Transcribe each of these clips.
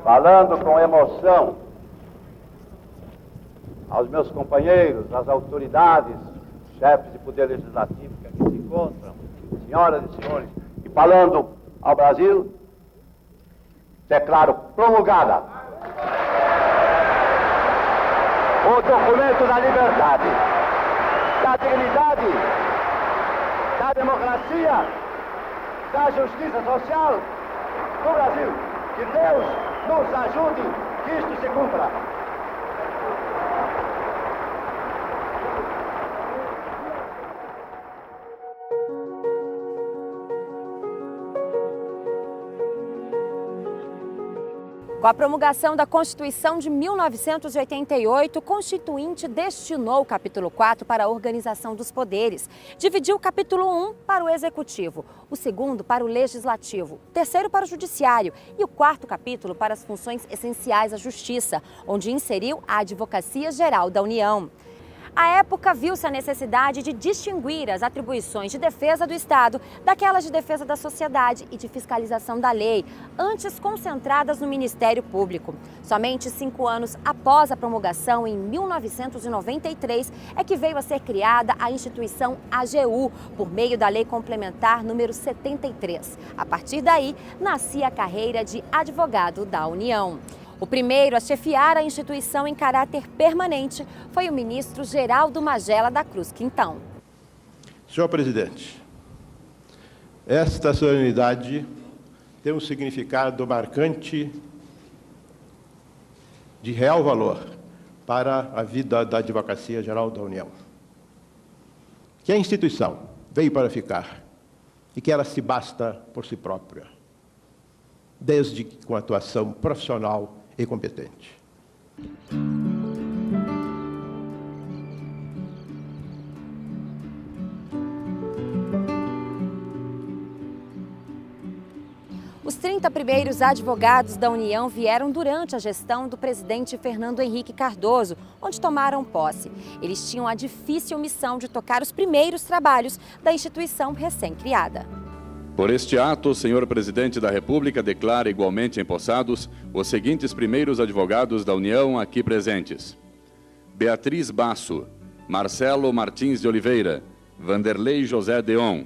falando com emoção aos meus companheiros, às autoridades, chefes de poder legislativo que aqui se encontram, senhoras e senhores, e falando ao Brasil, declaro promulgada o documento da liberdade, da dignidade, da democracia, da justiça social no Brasil. Que Deus nos ajude que isto se cumpra. Com a promulgação da Constituição de 1988, o Constituinte destinou o capítulo 4 para a organização dos poderes. Dividiu o capítulo 1 para o Executivo, o segundo para o Legislativo, o terceiro para o Judiciário e o quarto capítulo para as funções essenciais à Justiça, onde inseriu a Advocacia Geral da União. À época, viu-se a necessidade de distinguir as atribuições de defesa do Estado daquelas de defesa da sociedade e de fiscalização da lei, antes concentradas no Ministério Público. Somente 5 anos após a promulgação, em 1993, é que veio a ser criada a instituição AGU, por meio da Lei Complementar número 73. A partir daí, nascia a carreira de advogado da União. O primeiro a chefiar a instituição em caráter permanente foi o ministro Geraldo Magela da Cruz Quintão. Senhor presidente, esta solenidade tem um significado marcante de real valor para a vida da Advocacia Geral da União. Que a instituição veio para ficar e que ela se basta por si própria, desde que com atuação profissional e competente. Os 30 primeiros advogados da União vieram durante a gestão do presidente Fernando Henrique Cardoso, onde tomaram posse. Eles tinham a difícil missão de tocar os primeiros trabalhos da instituição recém-criada. Por este ato, o senhor presidente da República declara igualmente empossados os seguintes primeiros advogados da União aqui presentes: Beatriz Basso, Marcelo Martins de Oliveira, Vanderlei José Deon,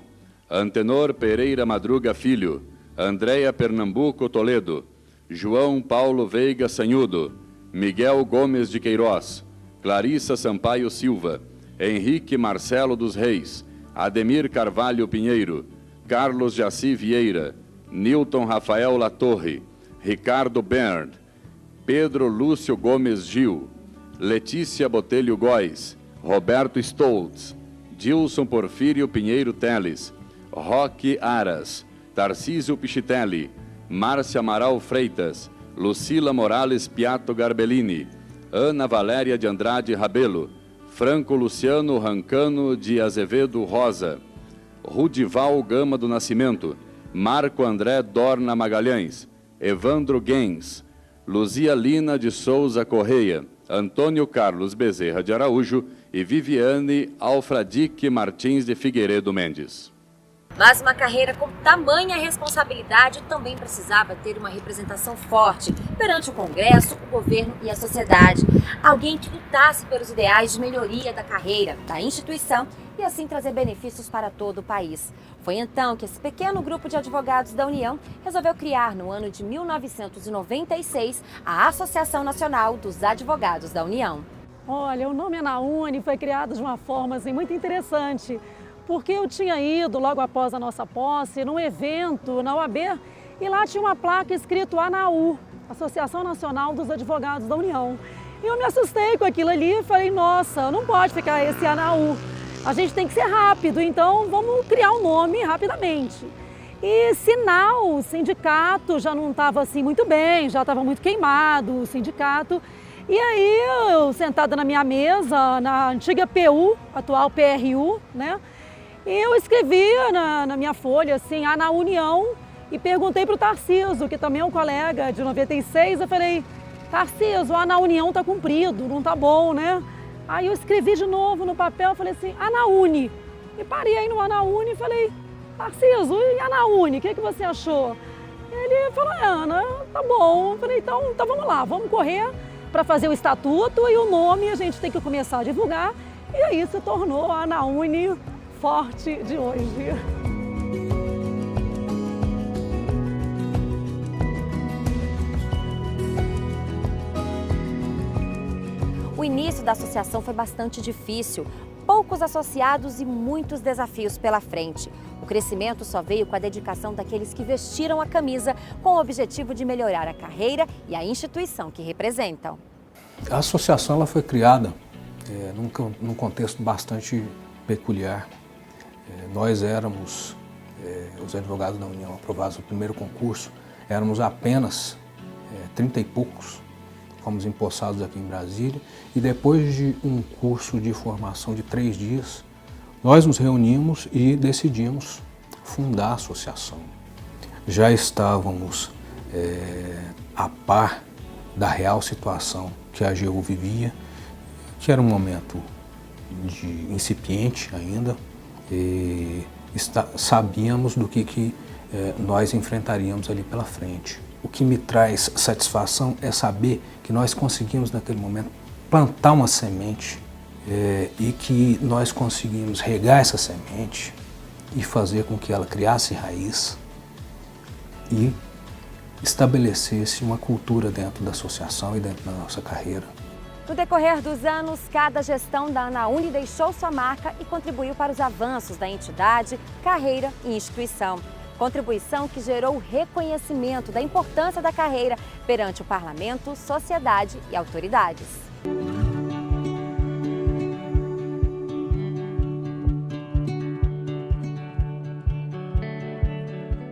Antenor Pereira Madruga Filho, Andréia Pernambuco Toledo, João Paulo Veiga Sanhudo, Miguel Gomes de Queiroz, Clarissa Sampaio Silva, Henrique Marcelo dos Reis, Ademir Carvalho Pinheiro, Carlos Jaci Vieira, Nilton Rafael Latorre, Ricardo Berndt, Pedro Lúcio Gomes Gil, Letícia Botelho Góes, Roberto Stoltz, Dilson Porfírio Pinheiro Teles, Roque Aras, Tarcísio Pichitelli, Márcia Amaral Freitas, Lucila Morales Piatto Garbellini, Ana Valéria de Andrade Rabelo, Franco Luciano Rancano de Azevedo Rosa, Rudival Gama do Nascimento, Marco André Dorna Magalhães, Evandro Gens, Luzia Lina de Souza Correia, Antônio Carlos Bezerra de Araújo e Viviane Alfradique Martins de Figueiredo Mendes. Mas uma carreira com tamanha responsabilidade também precisava ter uma representação forte perante o Congresso, o governo e a sociedade. Alguém que lutasse pelos ideais de melhoria da carreira, da instituição e assim trazer benefícios para todo o país. Foi então que esse pequeno grupo de advogados da União resolveu criar, no ano de 1996, a Associação Nacional dos Advogados da União. Olha, o nome ANAUNI foi criado de uma forma muito interessante, porque eu tinha ido, logo após a nossa posse, num evento na OAB, e lá tinha uma placa escrito ANAU, Associação Nacional dos Advogados da União. E eu me assustei com aquilo ali e falei, nossa, não pode ficar esse ANAU. A gente tem que ser rápido, então vamos criar um nome rapidamente. E sinal, o sindicato já não estava assim muito bem, já estava muito queimado o sindicato. E aí, eu sentada na minha mesa, na antiga PU, atual PRU, né? E eu escrevi na minha folha, assim, na União, e perguntei para o Tarciso, que também é um colega de 96, eu falei, Tarciso, a na União está cumprido, não está bom, né? Aí eu escrevi de novo no papel, falei assim, ANAUNI. E parei aí no ANAUNI e falei, Tarciso, e ANAUNI, o que você achou? Ele falou, Ana, tá bom. Eu falei, então vamos lá, vamos correr para fazer o estatuto e o nome a gente tem que começar a divulgar. E aí se tornou a Anaúni Forte de hoje. O início da associação foi bastante difícil, poucos associados e muitos desafios pela frente. O crescimento só veio com a dedicação daqueles que vestiram a camisa com o objetivo de melhorar a carreira e a instituição que representam. A associação ela foi criada num contexto bastante peculiar. Nós éramos, os advogados da União aprovados no primeiro concurso, éramos apenas 30 e poucos. Fomos empossados aqui em Brasília e depois de um curso de formação de 3 dias, nós nos reunimos e decidimos fundar a associação. Já estávamos a par da real situação que a AGU vivia, que era um momento incipiente ainda, e sabíamos do que nós enfrentaríamos ali pela frente. O que me traz satisfação é saber que nós conseguimos naquele momento plantar uma semente e que nós conseguimos regar essa semente e fazer com que ela criasse raiz e estabelecesse uma cultura dentro da associação e dentro da nossa carreira. No decorrer dos anos, cada gestão da Anaúni deixou sua marca e contribuiu para os avanços da entidade, carreira e instituição. Contribuição que gerou reconhecimento da importância da carreira perante o parlamento, sociedade e autoridades.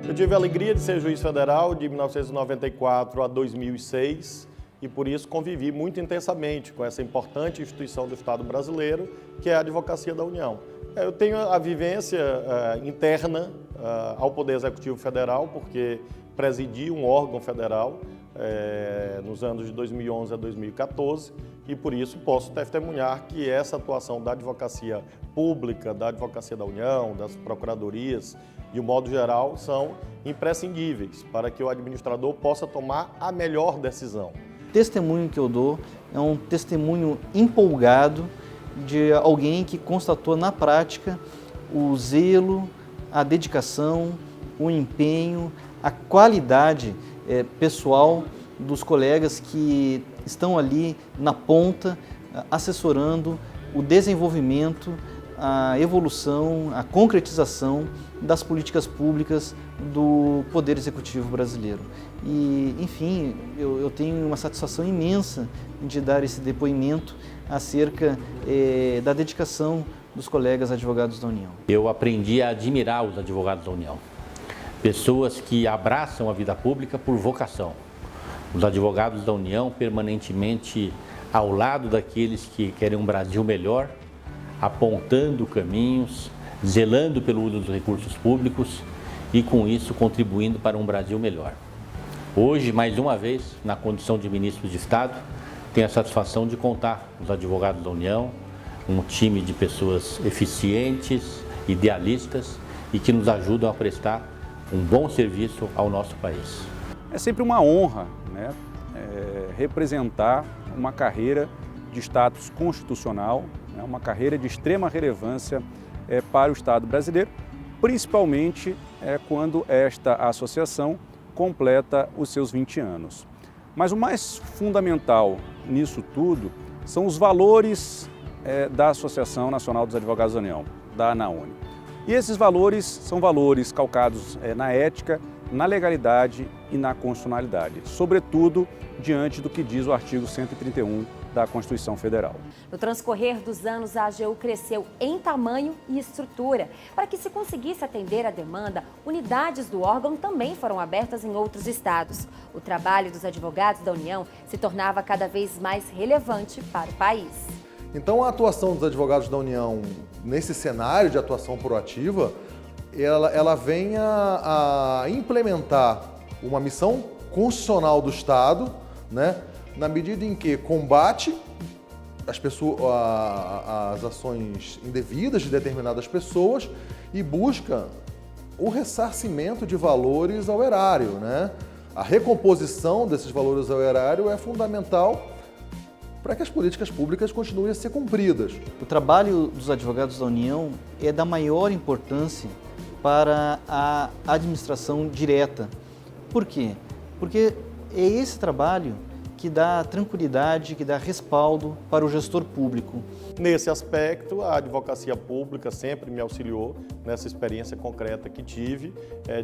Eu tive a alegria de ser juiz federal de 1994 a 2006 e por isso convivi muito intensamente com essa importante instituição do Estado brasileiro, que é a Advocacia da União. Eu tenho a vivência interna ao Poder Executivo Federal, porque presidi um órgão federal nos anos de 2011 a 2014 e por isso posso testemunhar que essa atuação da advocacia pública, da Advocacia da União, das procuradorias, de um modo geral, são imprescindíveis para que o administrador possa tomar a melhor decisão. O testemunho que eu dou é um testemunho empolgado de alguém que constatou na prática o zelo, a dedicação, o empenho, a qualidade pessoal dos colegas que estão ali na ponta, assessorando o desenvolvimento, a evolução, a concretização das políticas públicas do Poder Executivo brasileiro. E, enfim, eu tenho uma satisfação imensa de dar esse depoimento acerca da dedicação dos colegas advogados da União. Eu aprendi a admirar os advogados da União. Pessoas que abraçam a vida pública por vocação. Os advogados da União permanentemente ao lado daqueles que querem um Brasil melhor, apontando caminhos, zelando pelo uso dos recursos públicos e, com isso, contribuindo para um Brasil melhor. Hoje, mais uma vez, na condição de ministro de Estado, tenho a satisfação de contar com os advogados da União, um time de pessoas eficientes, idealistas e que nos ajudam a prestar um bom serviço ao nosso país. É sempre uma honra, né, representar uma carreira de status constitucional, né, uma carreira de extrema relevância para o Estado brasileiro, principalmente quando esta associação completa os seus 20 anos. Mas o mais fundamental nisso tudo são os valores da Associação Nacional dos Advogados da União, da Anaúni. E esses valores são valores calcados na ética, na legalidade e na constitucionalidade, sobretudo diante do que diz o artigo 131 da Constituição Federal. No transcorrer dos anos, a AGU cresceu em tamanho e estrutura. Para que se conseguisse atender a demanda, unidades do órgão também foram abertas em outros estados. O trabalho dos advogados da União se tornava cada vez mais relevante para o país. Então, a atuação dos advogados da União nesse cenário de atuação proativa, ela vem a implementar uma missão constitucional do Estado, né, na medida em que combate as ações indevidas de determinadas pessoas e busca o ressarcimento de valores ao erário, né? A recomposição desses valores ao erário é fundamental para que as políticas públicas continuem a ser cumpridas. O trabalho dos advogados da União é da maior importância para a administração direta. Por quê? Porque é esse trabalho que dá tranquilidade, que dá respaldo para o gestor público. Nesse aspecto, a advocacia pública sempre me auxiliou nessa experiência concreta que tive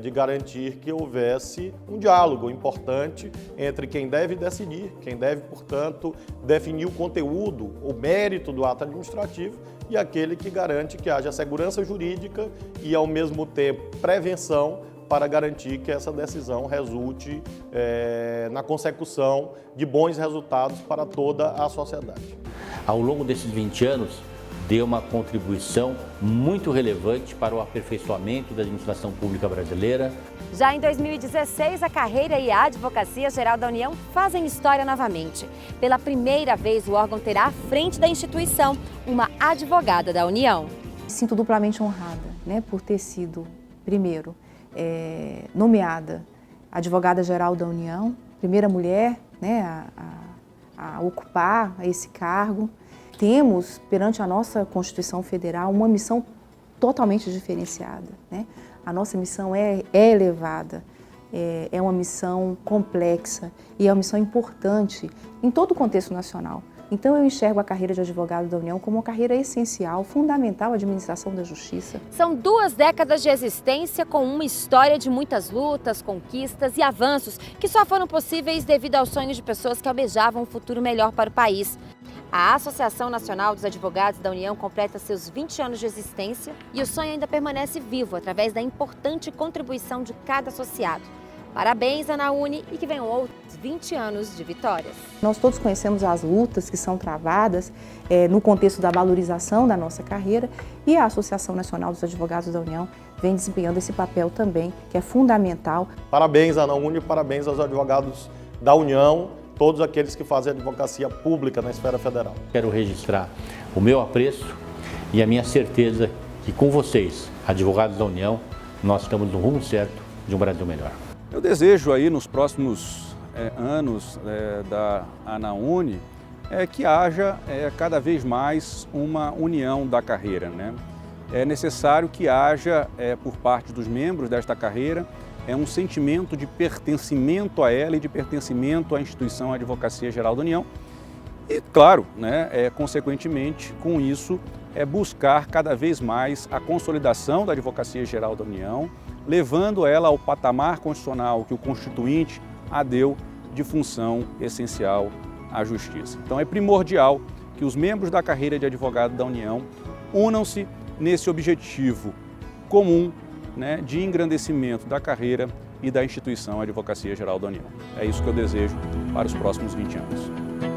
de garantir que houvesse um diálogo importante entre quem deve decidir, quem deve, portanto, definir o conteúdo, o mérito do ato administrativo e aquele que garante que haja segurança jurídica e, ao mesmo tempo, prevenção para garantir que essa decisão resulte na consecução de bons resultados para toda a sociedade. Ao longo desses 20 anos, deu uma contribuição muito relevante para o aperfeiçoamento da administração pública brasileira. Já em 2016, a carreira e a Advocacia Geral da União fazem história novamente. Pela primeira vez, o órgão terá à frente da instituição uma advogada da União. Me sinto duplamente honrada, né, por ter sido, primeiro, nomeada advogada-geral da União, primeira mulher, né, a ocupar esse cargo. Temos, perante a nossa Constituição Federal, uma missão totalmente diferenciada, né? A nossa missão é elevada, é uma missão complexa e é uma missão importante em todo o contexto nacional. Então eu enxergo a carreira de advogado da União como uma carreira essencial, fundamental à administração da justiça. São 2 décadas de existência com uma história de muitas lutas, conquistas e avanços que só foram possíveis devido aos sonhos de pessoas que almejavam um futuro melhor para o país. A Associação Nacional dos Advogados da União completa seus 20 anos de existência e o sonho ainda permanece vivo através da importante contribuição de cada associado. Parabéns, ANAUNI, e que venham outros 20 anos de vitórias. Nós todos conhecemos as lutas que são travadas no contexto da valorização da nossa carreira e a Associação Nacional dos Advogados da União vem desempenhando esse papel também, que é fundamental. Parabéns, ANAUNI, parabéns aos advogados da União, todos aqueles que fazem advocacia pública na esfera federal. Quero registrar o meu apreço e a minha certeza que com vocês, advogados da União, nós estamos no rumo certo de um Brasil melhor. Eu desejo aí nos próximos anos da ANAUNI que haja cada vez mais uma união da carreira, né? É necessário que haja por parte dos membros desta carreira um sentimento de pertencimento a ela e de pertencimento à instituição Advocacia Geral da União e, claro, né, consequentemente, com isso, buscar cada vez mais a consolidação da Advocacia Geral da União, levando ela ao patamar constitucional que o Constituinte a deu de função essencial à Justiça. Então é primordial que os membros da carreira de advogado da União unam-se nesse objetivo comum, né, de engrandecimento da carreira e da instituição Advocacia Geral da União. É isso que eu desejo para os próximos 20 anos.